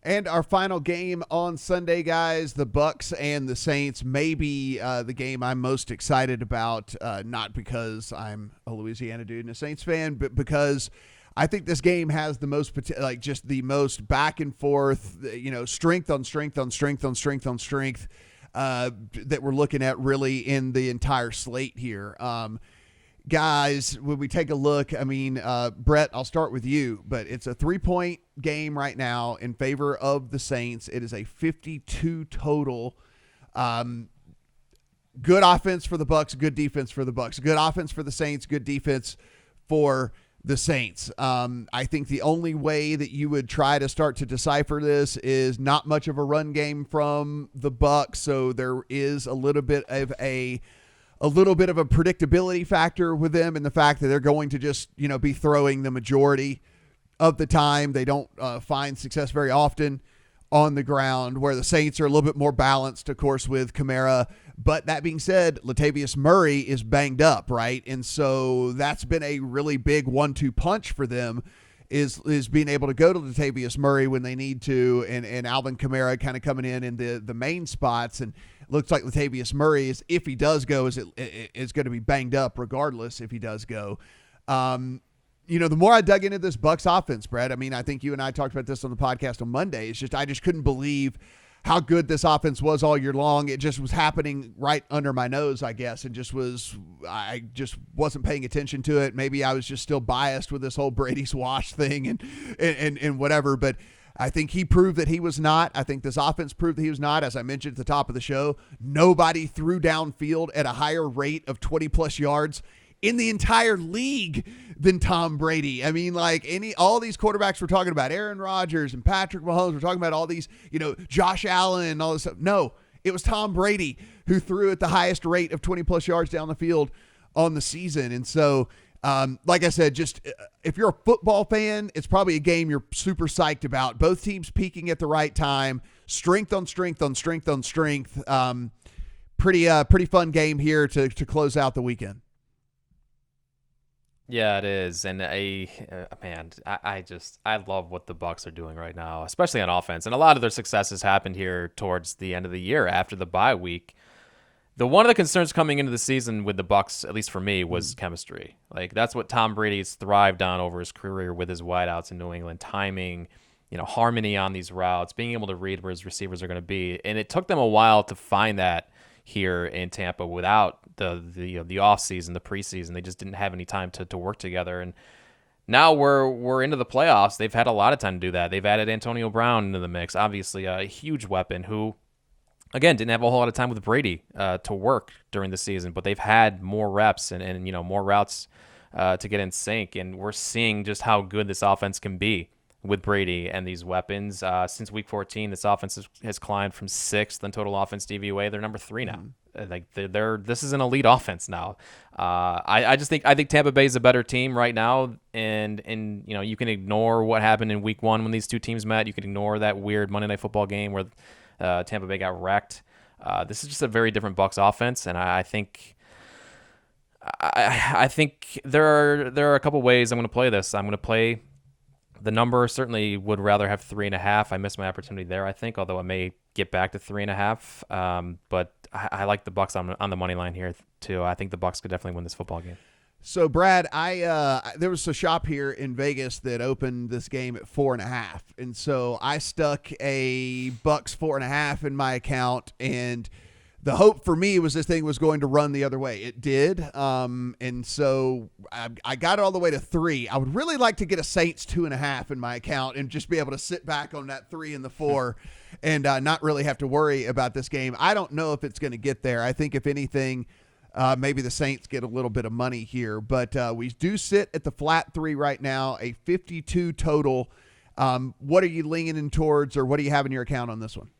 And our final game on Sunday, guys, the Bucs and the Saints, may be the game I'm most excited about, not because I'm a Louisiana dude and a Saints fan, but because I think this game has the most, just the most back and forth, strength on strength on strength on strength on strength that we're looking at really in the entire slate here. Guys, when we take a look, Brett, I'll start with you, but it's a 3-point game right now in favor of the Saints. It is a 52 total. Good offense for the Bucs, good defense for the Bucs. Good offense for the Saints, good defense for the Saints. I think the only way that you would try to start to decipher this is not much of a run game from the Bucs, so there is a little bit of a predictability factor with them, and the fact that they're going to just, be throwing the majority of the time. They don't find success very often on the ground, where the Saints are a little bit more balanced, of course, with Kamara. But that being said, Latavius Murray is banged up, right? And so that's been a really big 1-2 punch for them, is being able to go to Latavius Murray when they need to, and Alvin Kamara kind of coming in the main spots. And looks like Latavius Murray is, if he does go, is going to be banged up regardless if he does go. The more I dug into this Bucs offense, Brett, I think you and I talked about this on the podcast on Monday. It's just, I just couldn't believe how good this offense was all year long. It just was happening right under my nose, I guess, and I just wasn't paying attention to it. Maybe I was just still biased with this whole Brady's wash thing and whatever, but I think he proved that he was not. I think this offense proved that he was not. As I mentioned at the top of the show, nobody threw downfield at a higher rate of 20-plus yards in the entire league than Tom Brady. All these quarterbacks we're talking about, Aaron Rodgers and Patrick Mahomes, we're talking about all these, Josh Allen and all this stuff. No, it was Tom Brady who threw at the highest rate of 20-plus yards down the field on the season. And so, like I said, just if you're a football fan, it's probably a game you're super psyched about. Both teams peaking at the right time, strength on strength on strength on strength. Pretty fun game here to close out the weekend. Yeah, it is. And I love what the Bucs are doing right now, especially on offense. And a lot of their successes happened here towards the end of the year after the bye week. One of the concerns coming into the season with the Bucs, at least for me, was chemistry. That's what Tom Brady's thrived on over his career with his wideouts in New England, timing, harmony on these routes, being able to read where his receivers are going to be. And it took them a while to find that here in Tampa without the off season, the preseason. They just didn't have any time to work together. And now we're into the playoffs. They've had a lot of time to do that. They've added Antonio Brown into the mix, obviously a huge weapon who, again, didn't have a whole lot of time with Brady to work during the season, but they've had more reps and more routes to get in sync. And we're seeing just how good this offense can be with Brady and these weapons. Since week 14, this offense has climbed from 6th in total offense DVOA. They're number 3 now. This is an elite offense now. I think Tampa Bay is a better team right now, and you can ignore what happened in week 1 when these two teams met. You can ignore that weird Monday Night Football game where Tampa Bay got wrecked. This is just a very different Bucs offense, and I think there are a couple ways I'm going to play this. I'm going to play the number. Certainly would rather have 3.5. I missed my opportunity there, I think, although I may get back to 3.5. But I like the Bucs on the money line here too. I think the Bucs could definitely win this football game. So, Brad, there was a shop here in Vegas that opened this game at 4.5, and so I stuck a Bucs 4.5 in my account, and the hope for me was this thing was going to run the other way. It did, and so I got it all the way to 3. I would really like to get a Saints 2.5 in my account and just be able to sit back on that 3 and the 4 and not really have to worry about this game. I don't know if it's going to get there. I think if anything, maybe the Saints get a little bit of money here, but we do sit at the flat 3 right now, a 52 total. What are you leaning in towards, or what do you have in your account on this one?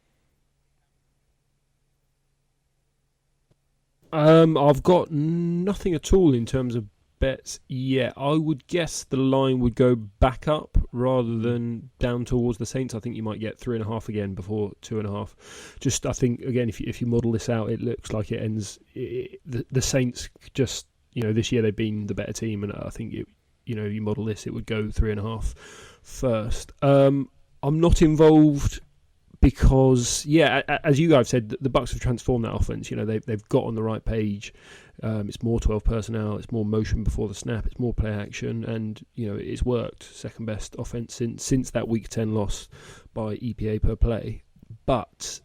I've got nothing at all in terms of bets yet. I would guess the line would go back up rather than down towards the Saints. I think you might get 3.5 again before 2.5. Just, I think, again, if you model this out, it looks like it ends. The Saints just, this year they've been the better team, and I think you model this, it would go 3.5 first. I'm not involved because, as you guys said, the Bucs have transformed that offense. They've got on the right page. It's more 12 personnel. It's more motion before the snap. It's more play action, and it's worked. Second best offense since that Week 10 loss by EPA per play. But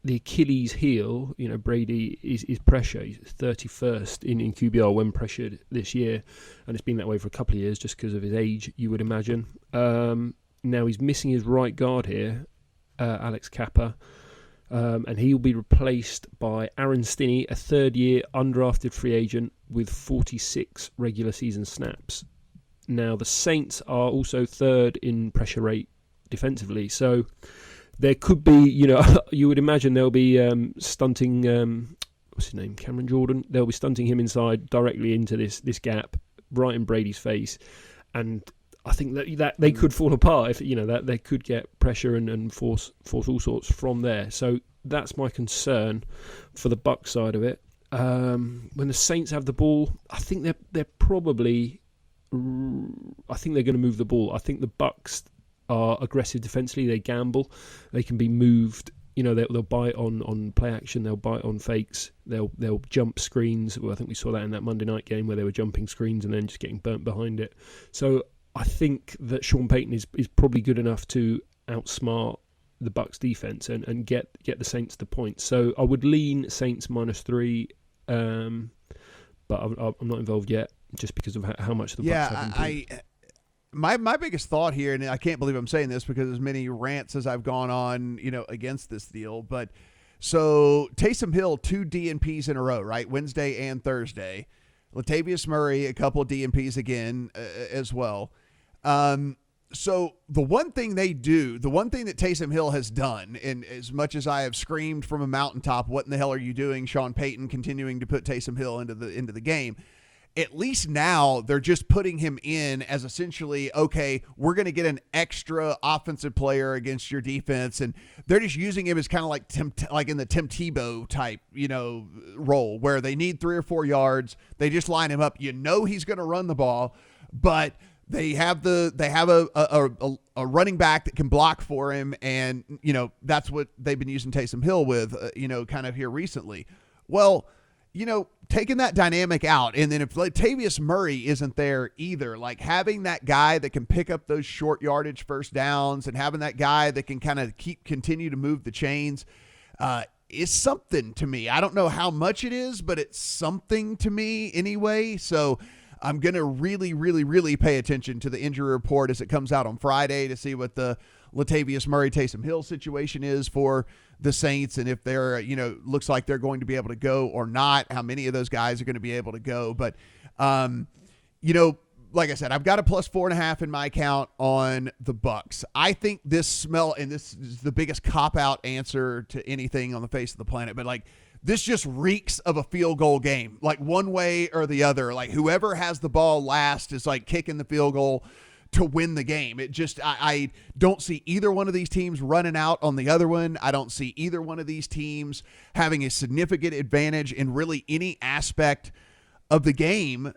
the Achilles heel, Brady is pressure. He's 31st in QBR when pressured this year, and it's been that way for a couple of years just because of his age, you would imagine. Now he's missing his right guard here, Alex Kappa. And he will be replaced by Aaron Stinney, a third-year undrafted free agent with 46 regular season snaps. Now, the Saints are also third in pressure rate defensively, so there could be, you would imagine they'll be stunting, what's his name, Cameron Jordan? They'll be stunting him inside directly into this gap, right in Brady's face, and I think that they could fall apart if that they could get pressure and force all sorts from there. So that's my concern for the Bucs side of it. When the Saints have the ball, I think they're probably. I think they're going to move the ball. I think the Bucs are aggressive defensively. They gamble. They can be moved. They'll bite on play action. They'll bite on fakes. They'll jump screens. Well, I think we saw that in that Monday night game where they were jumping screens and then just getting burnt behind it. So I think that Sean Payton is probably good enough to outsmart the Bucs defense and get the Saints the points. So I would lean Saints -3, but I'm not involved yet just because of how much the Bucs have improved. My biggest thought here, and I can't believe I'm saying this because as many rants as I've gone on, against this deal, but so Taysom Hill 2 DNPs in a row, right? Wednesday and Thursday. Latavius Murray a couple of DNPs again as well. So the one thing that Taysom Hill has done, and as much as I have screamed from a mountaintop, what in the hell are you doing, Sean Payton, continuing to put Taysom Hill into the game? At least now they're just putting him in as essentially, okay, we're going to get an extra offensive player against your defense, and they're just using him as kind of like in the Tim Tebow type, role where they need 3 or 4 yards. They just line him up. He's going to run the ball, but they have a running back that can block for him, and that's what they've been using Taysom Hill with, kind of here recently. Well, taking that dynamic out, and then if Latavius Murray isn't there either, like having that guy that can pick up those short yardage first downs and having that guy that can kind of continue to move the chains is something to me. I don't know how much it is, but it's something to me anyway. So I'm going to really, really, really pay attention to the injury report as it comes out on Friday to see what the Latavius Murray, Taysom Hill situation is for the Saints, and if they're, looks like they're going to be able to go or not, how many of those guys are going to be able to go. But, like I said, I've got a +4.5 in my account on the Bucs. I think and this is the biggest cop-out answer to anything on the face of the planet, but this just reeks of a field goal game, like one way or the other. Like whoever has the ball last is like kicking the field goal to win the game. It just, I don't see either one of these teams running out on the other one. I don't see either one of these teams having a significant advantage in really any aspect of the game,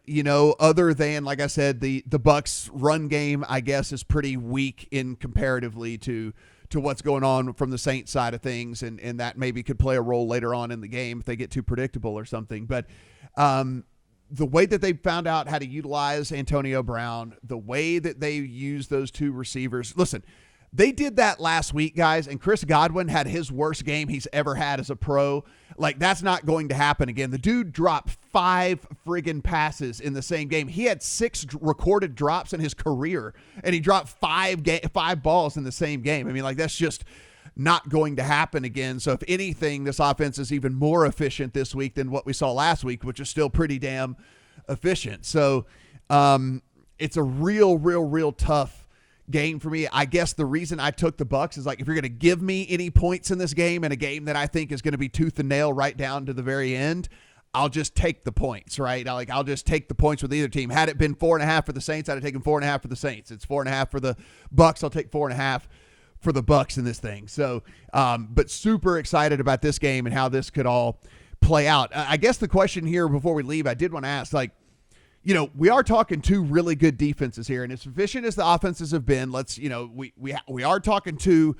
other than, like I said, the Bucs run game, I guess, is pretty weak in comparatively to what's going on from the Saints side of things. And that maybe could play a role later on in the game if they get too predictable or something. But, the way that they found out how to utilize Antonio Brown, the way that they use those 2 receivers. Listen, they did that last week, guys, and Chris Godwin had his worst game he's ever had as a pro. That's not going to happen again. The dude dropped 5 friggin' passes in the same game. He had 6 recorded drops in his career, and he dropped 5 balls in the same game. I mean, that's just not going to happen again. So if anything, this offense is even more efficient this week than what we saw last week, which is still pretty damn efficient. So it's a real tough game for me. I guess the reason I took the Bucs is if you're going to give me any points in this game, and a game that I think is going to be tooth and nail right down to the very end, I'll just take the points, right? I'll just take the points with either team. Had it been 4.5 for the Saints, I'd have taken 4.5 for the Saints. It's 4.5 for the Bucs. I'll take 4.5 for the Bucs in this thing. So, but super excited about this game and how this could all play out. I guess the question here before we leave, I did want to ask, we are talking two really good defenses here, and as efficient as the offenses have been, we are talking two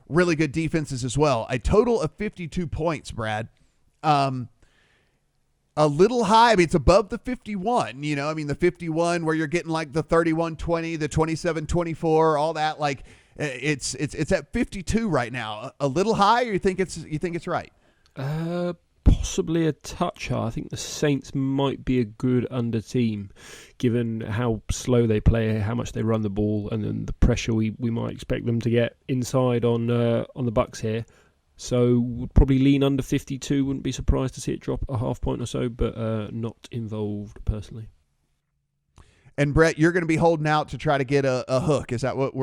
really good defenses as well. A total of 52 points, Brad. A little high. I mean, it's above the 51, the 51 where you're getting like the 31-20, the 27-24, all that. Like it's at 52 right now. A little high, or you think it's right? Possibly a touch high. I think the Saints might be a good under team, given how slow they play, how much they run the ball, and then the pressure we might expect them to get inside on the Bucs here. So would probably lean under 52. Wouldn't be surprised to see it drop a half point or so, but not involved personally. And Brett, you're going to be holding out to try to get a hook. Is that what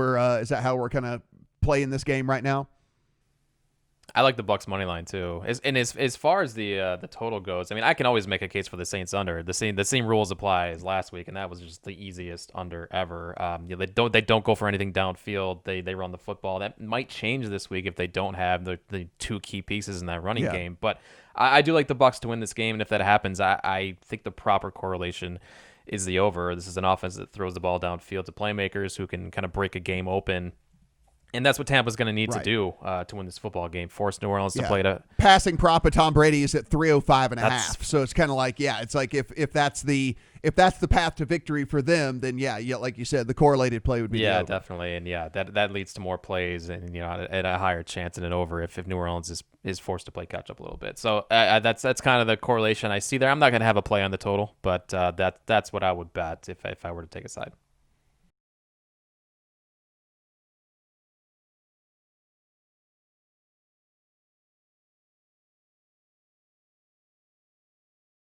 is that how we're kind of playing this game right now? I like the Bucs money line too. As far as the total goes, I mean, I can always make a case for the Saints under. The same rules apply as last week, and that was just the easiest under ever. They don't go for anything downfield. They run the football. That might change this week if they don't have the two key pieces in that running game. But I do like the Bucs to win this game, and if that happens, I think the proper correlation is the over. This is an offense that throws the ball downfield to playmakers who can kind of break a game open. And that's what Tampa's going to need to do to win this football game. Force New Orleans to play to passing prop of Tom Brady is at 305.5. So it's kind of like, it's like if that's the path to victory for them, then like you said, the correlated play would be the over. Definitely, and that leads to more plays and at a higher chance in an over if New Orleans is forced to play catch up a little bit. So that's kind of the correlation I see there. I'm not going to have a play on the total, but that's what I would bet if I were to take a side.